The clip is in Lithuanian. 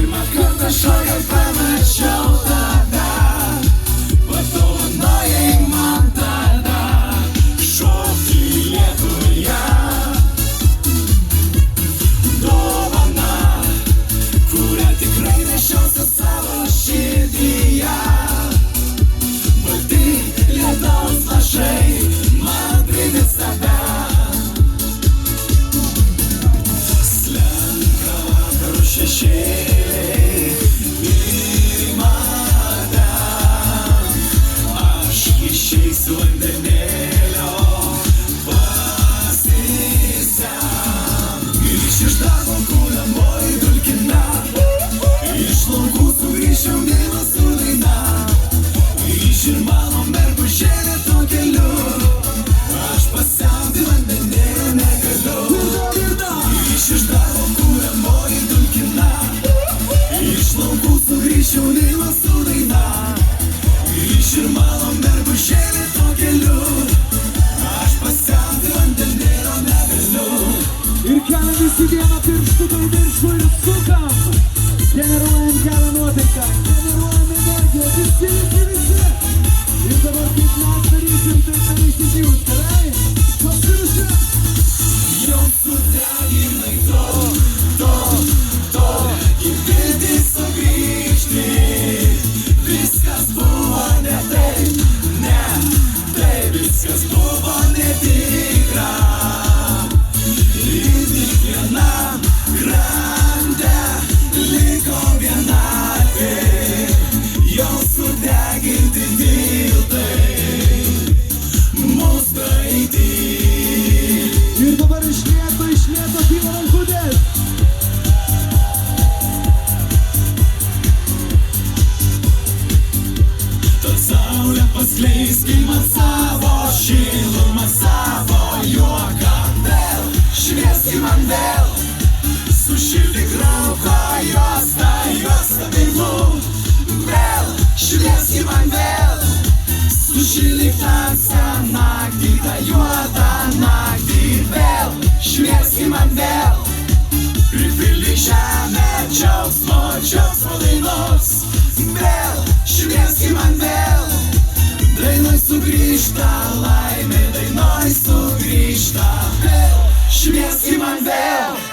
Pirmą kartą šokant pamačiau tave, padovanojai man tada šokti Lietuvoje. Dovana, kurią tikrai nešiosiu savo širdyje. Balti lietaus lašai man primins tave. Slenka vakarų šešėliai ir į mane. Aš išeisiu vandenėlio pasisemti. Grįšiu iš darbo kūliamoji dulkina, iš laukų sugrįšiu mylą su daina. Grįš ir mano mergužėlė tuo keliu, aš pasisemti vandenėlio negaliu. Grįš iš darbo kūliamoji dulkina, iš laukų sugrįšiu mylą su daina. Grįš ir mano mergužėlė tuo keliu, aš pasisemti vandenėlio negaliu. Ir keliam visi vieną pirštuką į viršų ir sukam. Generuojam gerą nuotaiką, generuojam energiją, visi. Ir dabar kaip mes darysim, taip darysit jūs, gerai? Pasiruošę? Jau sudeginai to, į viltį sugrįžti. Viskas buvo ne taip, viskas buvo netikra. Ir tik vienam krante liko vienatvė, jau sudeginti tiltai mus praeitį. Ir dabar iš lėto kyla rankutės. Tad saulė paskleisk man savo šilumą, savo juoką vėl, šviesk man vėl. Sušildyk rauko juostą veiklų, vėl, šviesk man vėl. Sušildyk tamsią naktį, tą juodą naktį, vėl, šviesk man vėl. Pripildyk žemę džiaugsmo dainos, vėl, šviesk man vėl. Dainoj sugrįžta laimė, dainoj sugrįžta vėl, šviesk man vėl.